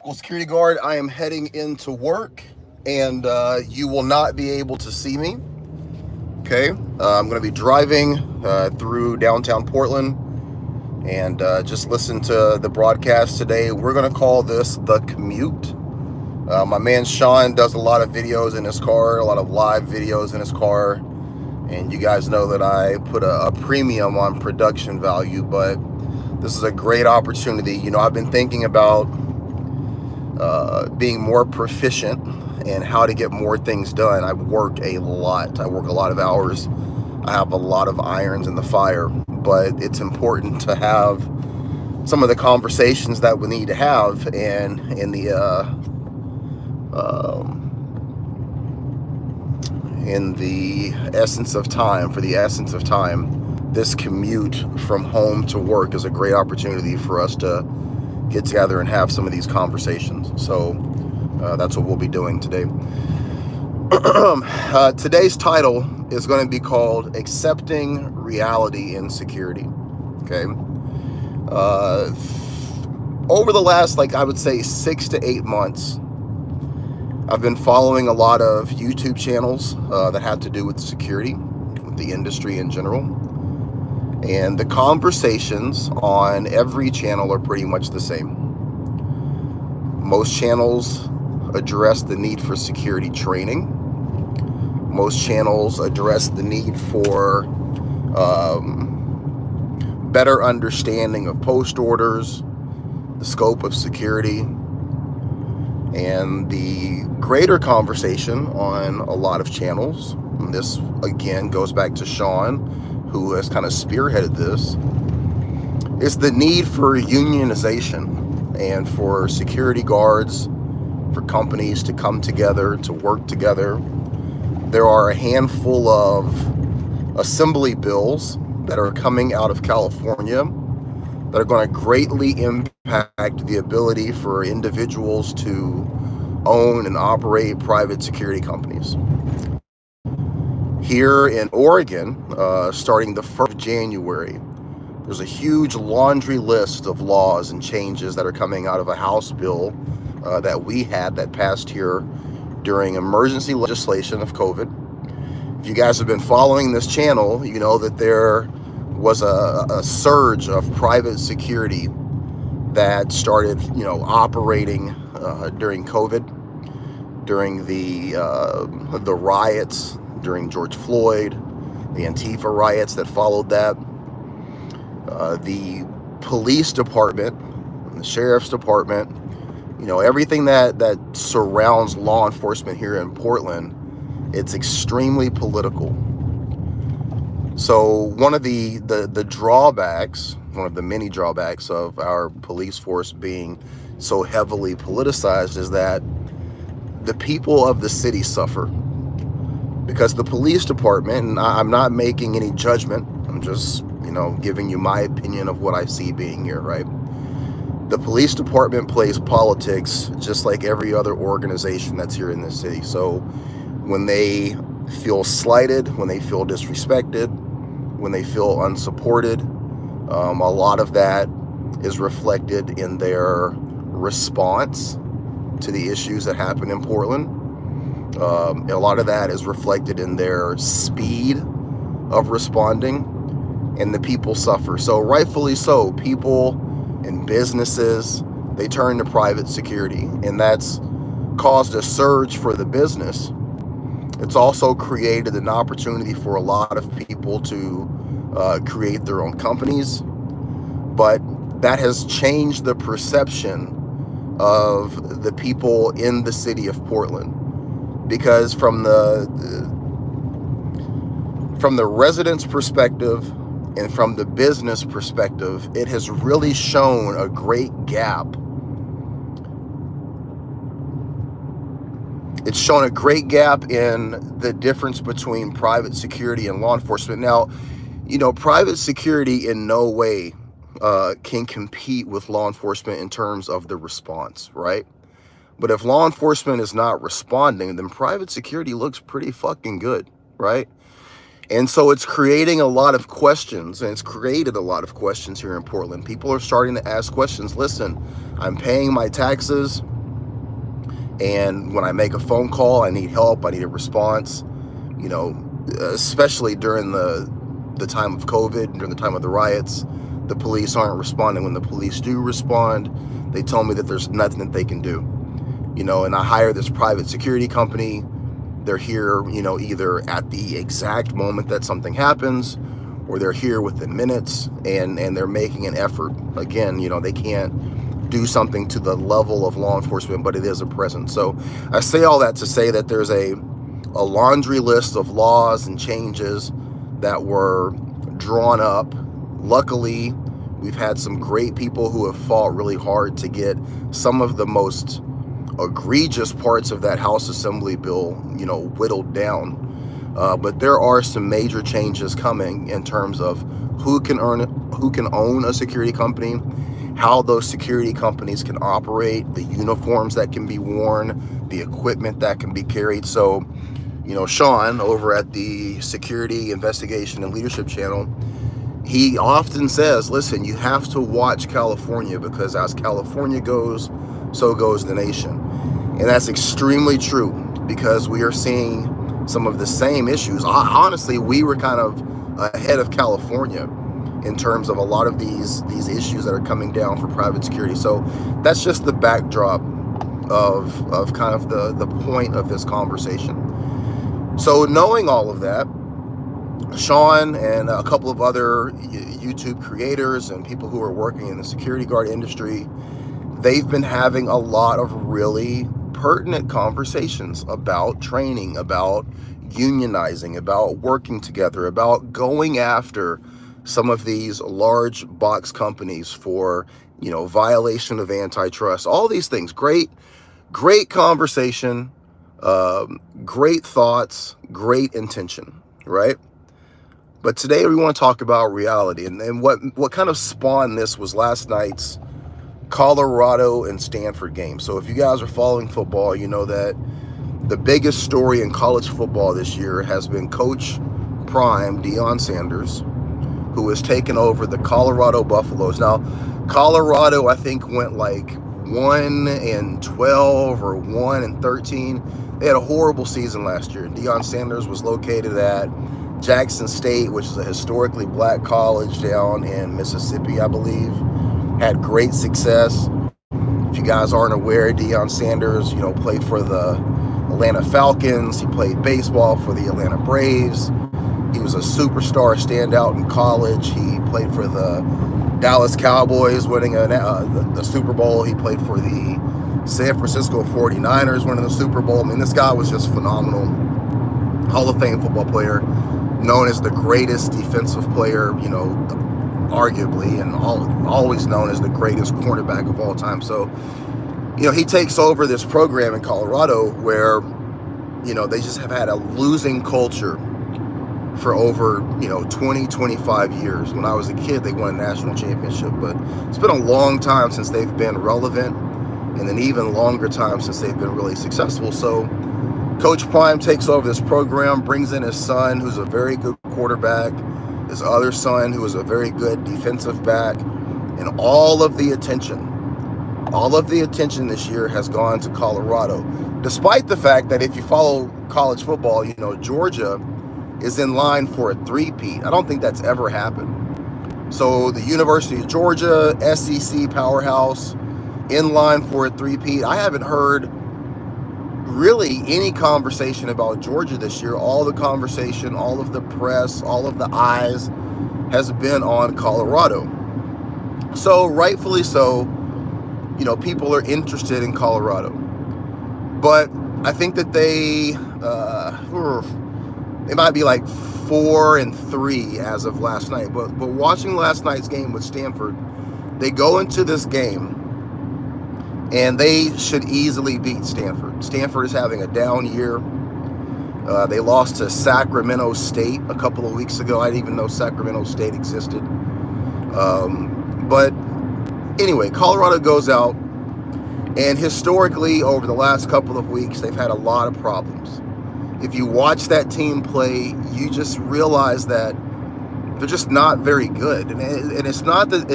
School security guard. I am heading into work, and you will not be able to see me. Okay, I'm going to be driving through downtown Portland, and just listen to the broadcast today. We're going to call this The Commute. My man Sean does a lot of videos in his car, a lot of live videos in his car, and you guys know that I put a premium on production value, but this is a great opportunity. You know, I've been thinking about being more proficient and how to get more things done. I work a lot. I work a lot of hours. I have a lot of irons in the fire, but it's important to have some of the conversations that we need to have, and in the essence of time, for the essence of time, this commute from home to work is a great opportunity for us to get together and have some of these conversations. So that's what we'll be doing today. Today's title is going to be called Accepting Reality in Security. Okay. Over the last, I would say 6 to 8 months, I've been following a lot of YouTube channels that have to do with security, with the industry in general. And the conversations on every channel are pretty much the same. Most channels address the need for security training. Most channels address the need for better understanding of post orders, the scope of security. And the greater conversation on a lot of channels, and this again goes back to Sean, who has kind of spearheaded this, is the need for unionization and for security guards, for companies to come together, to work together. There are a handful of assembly bills that are coming out of California that are going to greatly impact the ability for individuals to own and operate private security companies. Here in Oregon, starting the 1st of January, there's a huge laundry list of laws and changes that are coming out of a House bill that we had that passed here during emergency legislation of COVID. If you guys have been following this channel, you know that there was a surge of private security that started, operating during COVID, during the riots, during George Floyd, the Antifa riots that followed that. The police department, the sheriff's department, everything that surrounds law enforcement here in Portland, it's extremely political. So one of the drawbacks, one of the many drawbacks of our police force being so heavily politicized is that the people of the city suffer. Because the police department, and I'm not making any judgment, I'm just, giving you my opinion of what I see being here, right? The police department plays politics just like every other organization that's here in this city. So when they feel slighted, when they feel disrespected, when they feel unsupported, a lot of that is reflected in their response to the issues that happen in Portland. A lot of that is reflected in their speed of responding, and the people suffer. So rightfully so, people and businesses, they turn to private security, and that's caused a surge for the business. It's also created an opportunity for a lot of people to create their own companies, but that has changed the perception of the people in the city of Portland. Because from the residents' perspective and from the business perspective, it has really shown a great gap. It's shown a great gap in the difference between private security and law enforcement. Now, private security in no way can compete with law enforcement in terms of the response, right? But if law enforcement is not responding, then private security looks pretty fucking good, right? And so it's creating a lot of questions, and it's created a lot of questions here in Portland. People are starting to ask questions. Listen, I'm paying my taxes. And when I make a phone call, I need help, I need a response, you know, especially during the time of COVID, during the time of the riots, the police aren't responding. When the police do respond, they tell me that there's nothing that they can do, you know, and I hire this private security company. They're here, you know, either at the exact moment that something happens, or they're here within minutes, and they're making an effort. Again, you know, they can't do something to the level of law enforcement, but it is a presence. So I say all that to say that there's a laundry list of laws and changes that were drawn up. Luckily, we've had some great people who have fought really hard to get some of the most egregious parts of that House Assembly bill, you know, whittled down. But there are some major changes coming in terms of who can own a security company, how those security companies can operate, the uniforms that can be worn, the equipment that can be carried. So, you know, Sean over at the Security Investigation and Leadership channel, he often says, listen, you have to watch California, because as California goes, so goes the nation. And that's extremely true, because we are seeing some of the same issues. Honestly, we were kind of ahead of California in terms of a lot of these issues that are coming down for private security. So that's just the backdrop of kind of the point of this conversation. So knowing all of that, Sean and a couple of other YouTube creators and people who are working in the security guard industry, they've been having a lot of really pertinent conversations about training, about unionizing, about working together, about going after some of these large box companies for, you know, violation of antitrust, all these things. Great conversation, great thoughts, great intention, right? But today we want to talk about reality, and what kind of spawned this was last night's Colorado and Stanford game. So if you guys are following football, you know that the biggest story in college football this year has been Coach Prime, Deion Sanders, who has taken over the Colorado Buffaloes. Now, Colorado, I think, went like 1-12 or 1-13. They had a horrible season last year. Deion Sanders was located at Jackson State, which is a historically black college down in Mississippi, I believe. Had great success. If you guys aren't aware, Deion Sanders, you know, played for the Atlanta Falcons. He played baseball for the Atlanta Braves. He was a superstar standout in college. He played for the Dallas Cowboys, winning the Super Bowl. He played for the San Francisco 49ers, winning the Super Bowl. I mean, this guy was just phenomenal. Hall of Fame football player, known as the greatest defensive player, you know, arguably, and always known as the greatest cornerback of all time. So, you know, he takes over this program in Colorado where, you know, they just have had a losing culture for over, you know, 20, 25 years. When I was a kid, they won a national championship, but it's been a long time since they've been relevant, and an even longer time since they've been really successful. So Coach Prime takes over this program, brings in his son, who's a very good quarterback, his other son, who is a very good defensive back, and all of the attention this year has gone to Colorado, despite the fact that if you follow college football, you know, Georgia is in line for a three-peat. I don't think that's ever happened. So the University of Georgia, SEC powerhouse, in line for a three-peat. I haven't heard really any conversation about Georgia this year. All the conversation, all of the press, all of the eyes has been on Colorado. So rightfully so, you know, people are interested in Colorado. But I think that they might be like 4-3 as of last night. But watching last night's game with Stanford, they go into this game and they should easily beat Stanford. Stanford is having a down year. They lost to Sacramento State a couple of weeks ago. I didn't even know Sacramento State existed. But anyway, Colorado goes out, and historically, over the last couple of weeks, they've had a lot of problems. If you watch that team play, you just realize that they're just not very good. And it's not that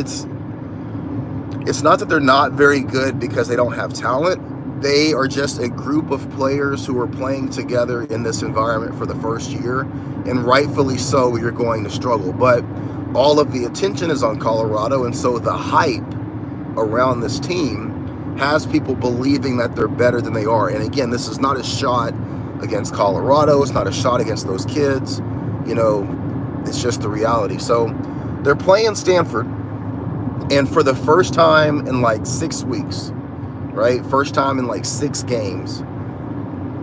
they're not very good because they don't have talent. They are just a group of players who are playing together in this environment for the first year, and rightfully so, you're going to struggle. But all of the attention is on Colorado, and so the hype around this team has people believing that they're better than they are. And again, this is not a shot against Colorado. It's not a shot against those kids. You know, it's just the reality. So they're playing Stanford, and for the first time in like 6 weeks, right? First time in like 6 games,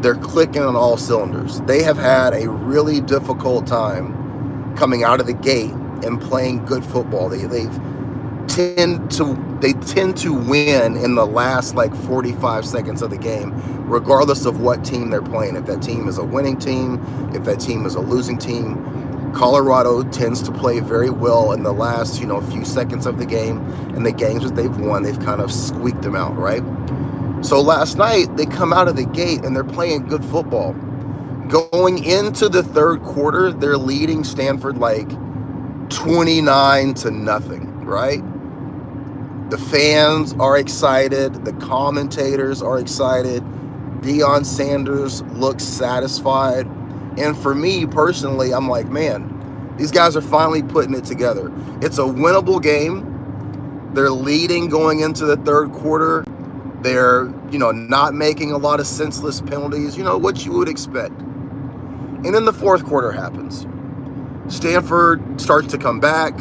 they're clicking on all cylinders. They have had a really difficult time coming out of the gate and playing good football. They tend to win in the last like 45 seconds of the game, regardless of what team they're playing. If that team is a winning team, if that team is a losing team, Colorado tends to play very well in the last, few seconds of the game. And the games that they've won, they've kind of squeaked them out, right? So last night, they come out of the gate and they're playing good football. Going into the third quarter, they're leading Stanford like 29-0, right? The fans are excited. The commentators are excited. Deion Sanders looks satisfied. And for me personally, I'm like, man, these guys are finally putting it together. It's a winnable game. They're leading going into the third quarter. They're, not making a lot of senseless penalties, what you would expect. And then the fourth quarter happens. Stanford starts to come back.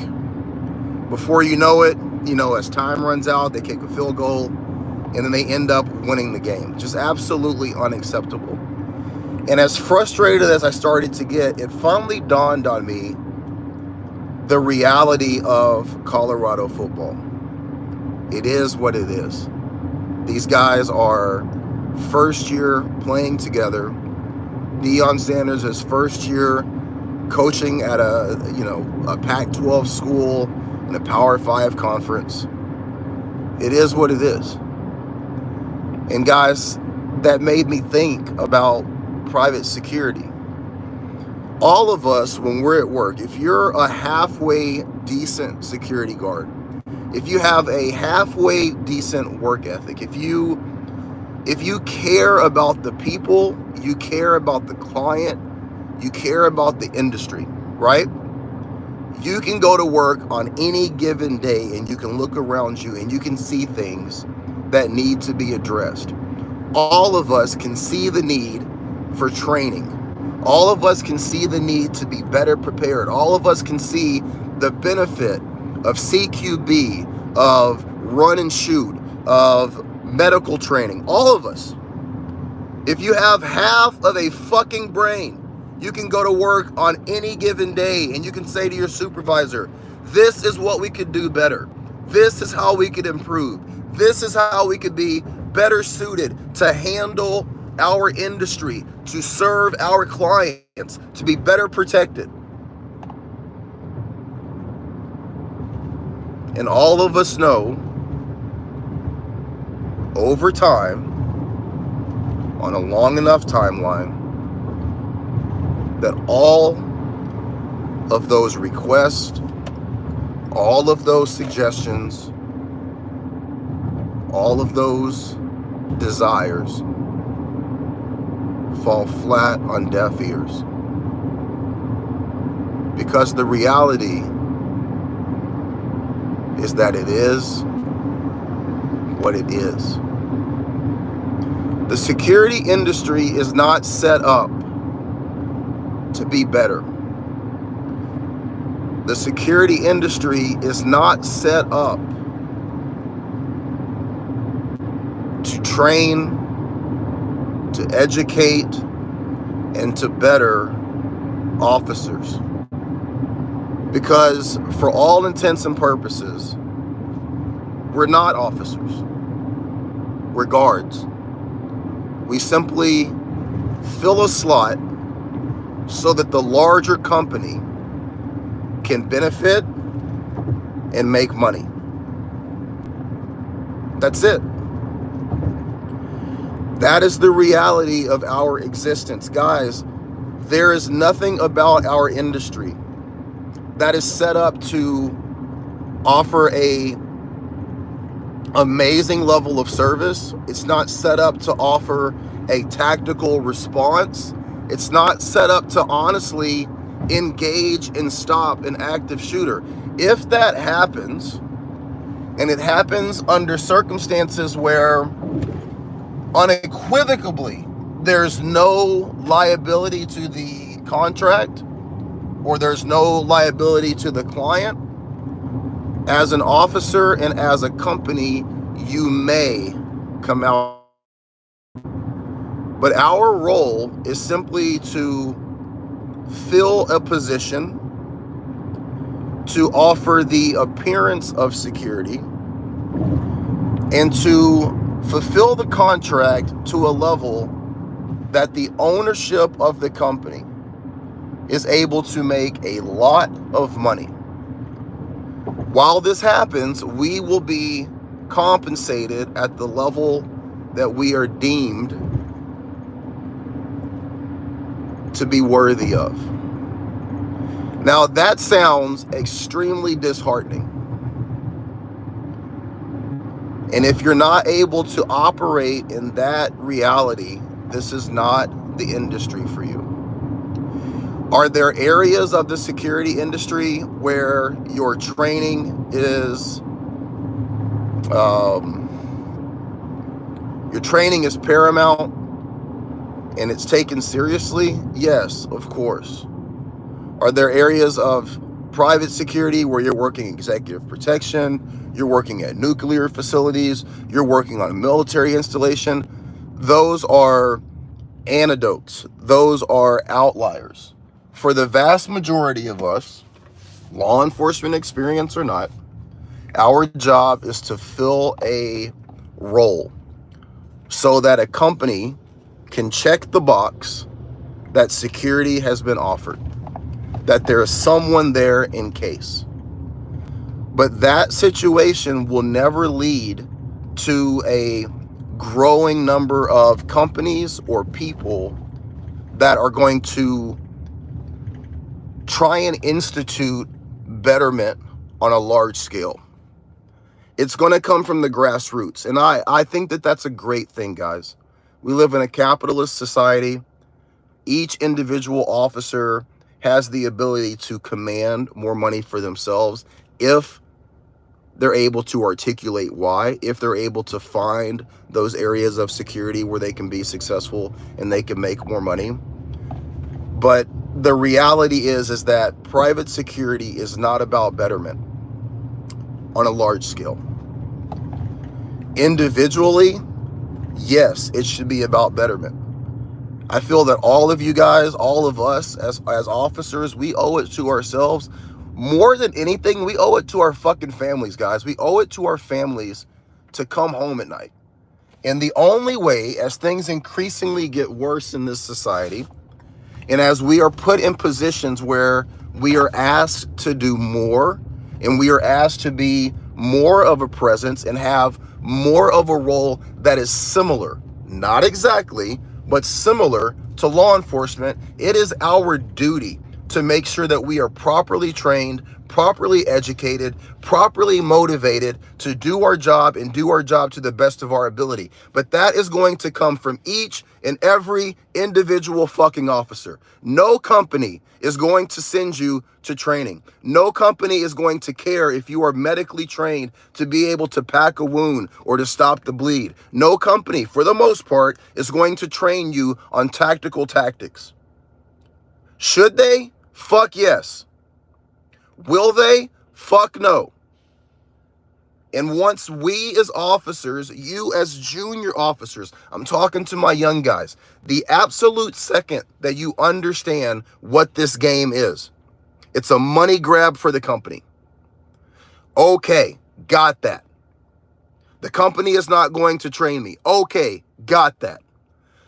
Before you know it, as time runs out, they kick a field goal, and then they end up winning the game. Just absolutely unacceptable. And as frustrated as I started to get, it finally dawned on me the reality of Colorado football. It is what it is. These guys are first year playing together. Deion Sanders is first year coaching at a Pac-12 school in a Power 5 conference. It is what it is. And guys, that made me think about private security. All of us, when we're at work, if you're a halfway decent security guard, if you have a halfway decent work ethic, if you care about the people, you care about the client, you care about the industry, right? You can go to work on any given day and you can look around you and you can see things that need to be addressed. All of us can see the need for training. All of us can see the need to be better prepared. All of us can see the benefit of CQB, of run and shoot, of medical training. All of us. If you have half of a fucking brain, you can go to work on any given day and you can say to your supervisor, this is what we could do better. This is how we could improve. This is how we could be better suited to handle our industry, to serve our clients, to be better protected. And all of us know, over time, on a long enough timeline, that all of those requests, all of those suggestions, all of those desires fall flat on deaf ears. Because the reality is that it is what it is. The security industry is not set up to be better. The security industry is not set up to train, to educate, and to better officers. Because for all intents and purposes, we're not officers. We're guards. We simply fill a slot so that the larger company can benefit and make money. That's it. That is the reality of our existence. Guys, there is nothing about our industry that is set up to offer a amazing level of service. It's not set up to offer a tactical response. It's not set up to honestly engage and stop an active shooter. If that happens, and it happens under circumstances where unequivocally there's no liability to the contract or there's no liability to the client, as an officer and as a company, you may come out. But our role is simply to fill a position, to offer the appearance of security, and to fulfill the contract to a level that the ownership of the company is able to make a lot of money. While this happens, we will be compensated at the level that we are deemed to be worthy of. Now, that sounds extremely disheartening. And if you're not able to operate in that reality, this is not the industry for you. Are there areas of the security industry where your training is paramount and it's taken seriously? Yes, of course. Are there areas of private security where you're working executive protection, you're working at nuclear facilities, you're working on a military installation? Those are anecdotes. Those are outliers. For the vast majority of us, law enforcement experience or not, our job is to fill a role so that a company can check the box that security has been offered, that there is someone there in case. But that situation will never lead to a growing number of companies or people that are going to try and institute betterment on a large scale. It's going to come from the grassroots. And I think that that's a great thing, guys. We live in a capitalist society. Each individual officer has the ability to command more money for themselves if they're able to articulate why, if they're able to find those areas of security where they can be successful and they can make more money. But the reality is that private security is not about betterment on a large scale. Individually, yes, it should be about betterment. I feel that all of you guys, all of us as officers, we owe it to ourselves. More than anything, we owe it to our fucking families, guys. We owe it to our families to come home at night. And the only way, as things increasingly get worse in this society, and as we are put in positions where we are asked to do more, and we are asked to be more of a presence and have more of a role that is similar, not exactly, but similar to law enforcement, it is our duty to make sure that we are properly trained, properly educated, properly motivated to do our job and do our job to the best of our ability. But that is going to come from each and every individual fucking officer. No company is going to send you to training. No company is going to care if you are medically trained to be able to pack a wound or to stop the bleed. No company, for the most part, is going to train you on tactical tactics. Should they? Fuck yes. Will they? Fuck no. And once we as officers, you as junior officers, I'm talking to my young guys, the absolute second that you understand what this game is, it's a money grab for the company. Okay, got that. The company is not going to train me. Okay, got that.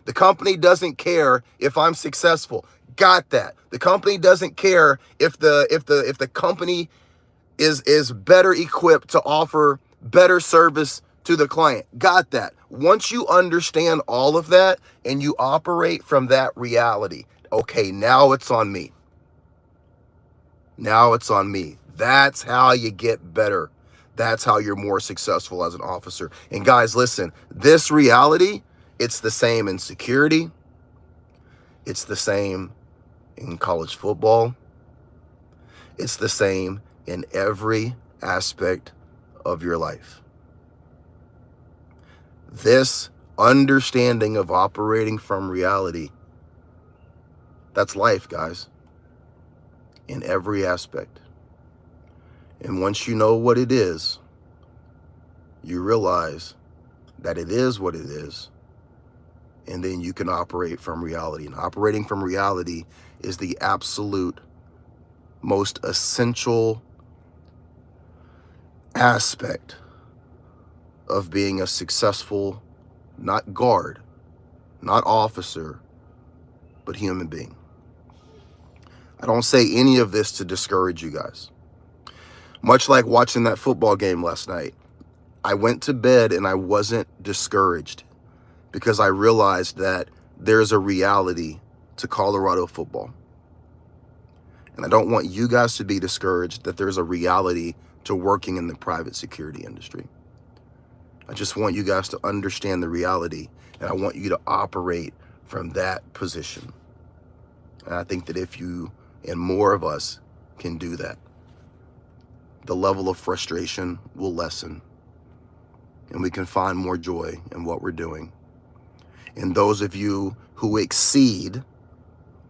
The company doesn't care if I'm successful. Got that. The company doesn't care if the company is better equipped to offer better service to the client. Got that. Once you understand all of that and you operate from that reality, okay, now it's on me. Now it's on me. That's how you get better. That's how you're more successful as an officer. And guys, listen, this reality, it's the same in security. It's the same in college football. It's the same in every aspect of your life. This understanding of operating from reality, that's life, guys, in every aspect. And once you know what it is, you realize that it is what it is, and then you can operate from reality. And operating from reality is the absolute most essential aspect of being a successful, not guard, not officer, but human being. I don't say any of this to discourage you guys. Much like watching that football game last night, I went to bed and I wasn't discouraged because I realized that there's a reality to Colorado football. And I don't want you guys to be discouraged that there's a reality to working in the private security industry. I just want you guys to understand the reality, and I want you to operate from that position. And I think that if you and more of us can do that, the level of frustration will lessen, and we can find more joy in what we're doing. And those of you who exceed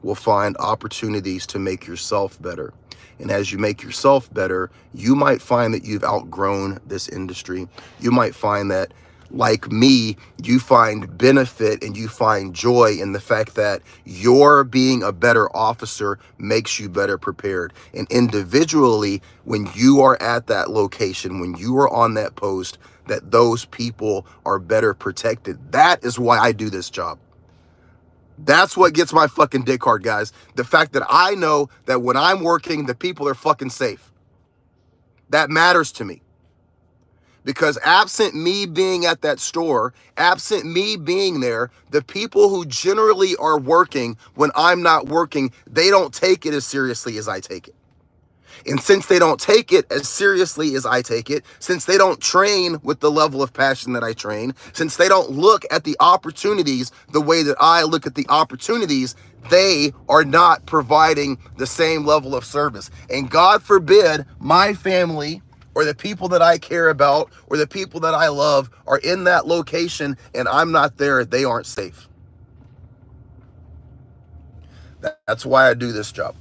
will find opportunities to make yourself better. And as you make yourself better, you might find that you've outgrown this industry. You might find that, like me, you find benefit and you find joy in the fact that your being a better officer makes you better prepared. And individually, when you are at that location, when you are on that post, that those people are better protected. That is why I do this job. That's what gets my fucking dick hard, guys. The fact that I know that when I'm working, the people are fucking safe. That matters to me. Because absent me being at that store, absent me being there, the people who generally are working when I'm not working, they don't take it as seriously as I take it. And since they don't take it as seriously as I take it, since they don't train with the level of passion that I train, since they don't look at the opportunities the way that I look at the opportunities, they are not providing the same level of service. And God forbid my family or the people that I care about or the people that I love are in that location and I'm not there, they aren't safe. That's why I do this job.